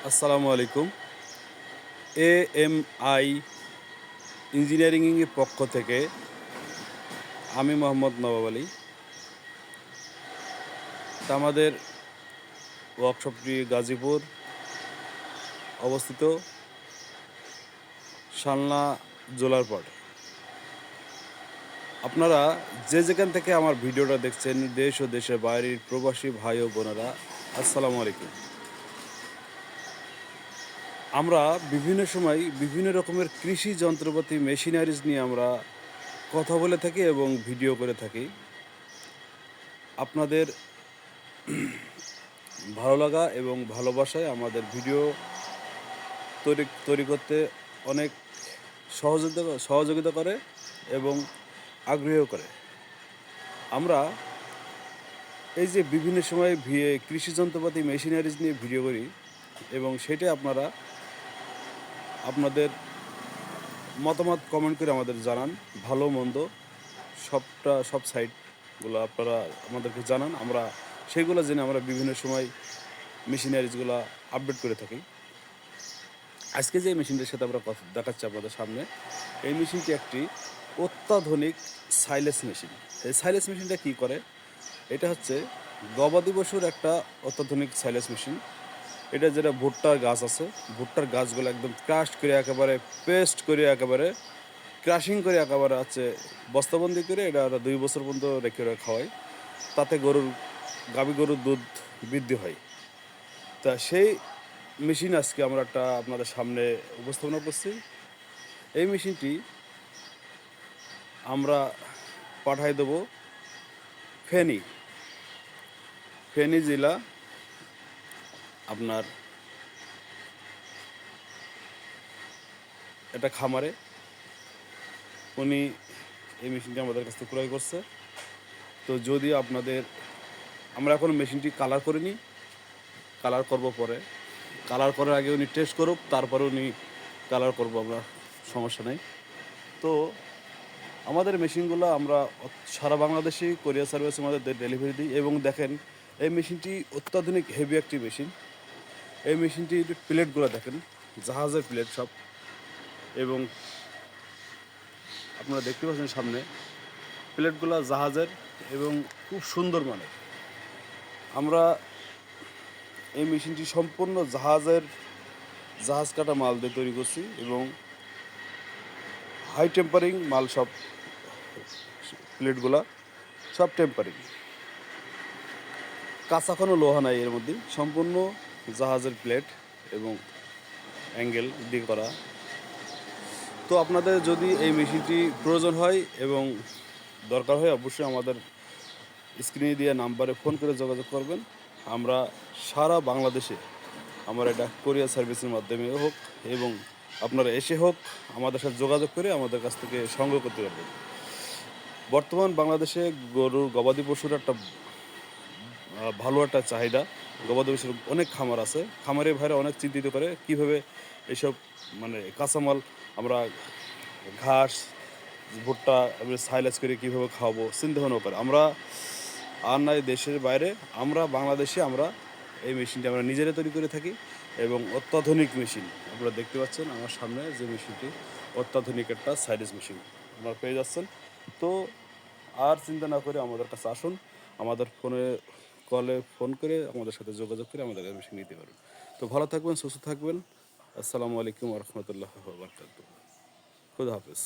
আসসালামু আলাইকুম। এএমআই ইঞ্জিনিয়ারিংয়ের পক্ষ থেকে আমি মোহাম্মদ নবাব আলী। আমাদের ওয়ার্কশপটি গাজীপুর অবস্থিত, শালনা জোলার পট। আপনারা যে যেখান থেকে আমার ভিডিওটা দেখছেন, দেশ ও দেশের বাইরের প্রবাসী ভাই ও বোনেরা, আসসালামু আলাইকুম। আমরা বিভিন্ন সময় বিভিন্ন রকমের কৃষি যন্ত্রপাতি মেশিনারিজ নিয়ে আমরা কথা বলে থাকি এবং ভিডিও করে থাকি। আপনাদের ভালো লাগা এবং ভালোবাসায় আমাদের ভিডিও তৈরি করতে অনেক সহযোগিতা করে এবং আগ্রহ করে। আমরা এই যে বিভিন্ন সময় কৃষি যন্ত্রপাতি মেশিনারিজ নিয়ে ভিডিও করি এবং সেটা আপনারা আপনাদের মতামত কমেন্ট করে আমাদের জানান। ভালো মন্দ সব সাইটগুলো আপনারা আমাদেরকে জানান। আমরা সেইগুলো জেনে আমরা বিভিন্ন সময় মেশিনারিজগুলো আপডেট করে থাকি। আজকে যে মেশিনটির সাথে আমরা কথা দেখাচ্ছি আপনাদের সামনে, এই মেশিনটি একটি অত্যাধুনিক সাইলেস মেশিন। এই সাইলেস মেশিনটা কী করে? এটা হচ্ছে গবাদি পশুর একটা অত্যাধুনিক সাইলেস মেশিন। এটা যেটা ভুট্টার গাছ আছে, ভুট্টার গাছগুলো একদম ক্রাশ করে একেবারে পেস্ট করে একেবারে ক্রাশিং করে একেবারে হচ্ছে বস্তাবন্দি করে এটা 2 বছর পর্যন্ত রেখে খাওয়ায়। তাতে গাভী গরুর দুধ বৃদ্ধি হয়। তা সেই মেশিন আজকে আমরা একটা আপনাদের সামনে উপস্থাপনা করছি। এই মেশিনটি আমরা পাঠাই দেব ফেনী জেলা, আপনার একটা খামারে। উনি এই মেশিনটি আমাদের কাছ থেকে ক্রয় করছে। তো যদি আপনাদের, আমরা এখন মেশিনটি কালার করিনি, কালার করব পরে। কালার করার আগে উনি টেস্ট করুক, তারপরে উনি কালার করবো, আমরা সমস্যা নেই। তো আমাদের মেশিনগুলো আমরা সারা বাংলাদেশে কোরিয়ার সার্ভিসের মধ্যে ডেলিভারি দিই। এবং দেখেন, এই মেশিনটি অত্যাধুনিক হেভি একটি মেশিন। এই মেশিনটির প্লেটগুলো দেখেন, জাহাজের প্লেট সব। এবং আপনারা দেখতে পাচ্ছেন সামনে প্লেটগুলো জাহাজের এবং খুব সুন্দর মানের। আমরা এই মেশিনটি সম্পূর্ণ জাহাজ কাটা মাল দিয়ে তৈরি করছি এবং হাই টেম্পারিং মাল। সব প্লেটগুলা সব টেম্পারিং, কাঁচা কোনো লোহা নাই এর মধ্যে, সম্পূর্ণ জাহাজের প্লেট এবং অ্যাঙ্গেল দিয়ে করা। তো আপনাদের যদি এই মেশিনটি প্রয়োজন হয় এবং দরকার হয়, অবশ্যই আমাদের স্ক্রিনে দিয়ে নাম্বারে ফোন করে যোগাযোগ করবেন। আমরা সারা বাংলাদেশে আমরা এটা কোরিয়ার সার্ভিসের মাধ্যমে হোক এবং আপনারা এসে হোক, আমাদের সাথে যোগাযোগ করে আমাদের কাছ থেকে সংগ্রহ করতে পারবেন। বর্তমান বাংলাদেশে গবাদি পশুর একটা ভালো একটা চাহিদা। গবাদি পশুর অনেক খামার আছে। খামারে ভাইরা অনেক চিন্তিত করে কীভাবে এসব কাঁচামাল আমরা ঘাস, ভুট্টা সাইলেজ করে কীভাবে খাওয়াবো চিন্তা ভাবনা করে। আমরা আর নাই দেশের বাইরে, আমরা বাংলাদেশে আমরা এই মেশিনটি আমরা নিজেরা তৈরি করে থাকি এবং অত্যাধুনিক মেশিন। আপনারা দেখতে পাচ্ছেন আমার সামনে যে মেশিনটি, অত্যাধুনিক একটা সাইলেজ মেশিন আপনারা পেয়ে যাচ্ছেন। তো আর চিন্তা না করে আমাদের কাছে আসুন, আমাদের কলে ফোন করে আমাদের সাথে যোগাযোগ করে আমাদের মেশিন নিতে পারবেন। তো ভালো থাকবেন, সুস্থ থাকবেন। আসসালামু আলাইকুম ওয়া রাহমাতুল্লাহি ওয়া বারাকাতুহু। খুদা হাফেজ।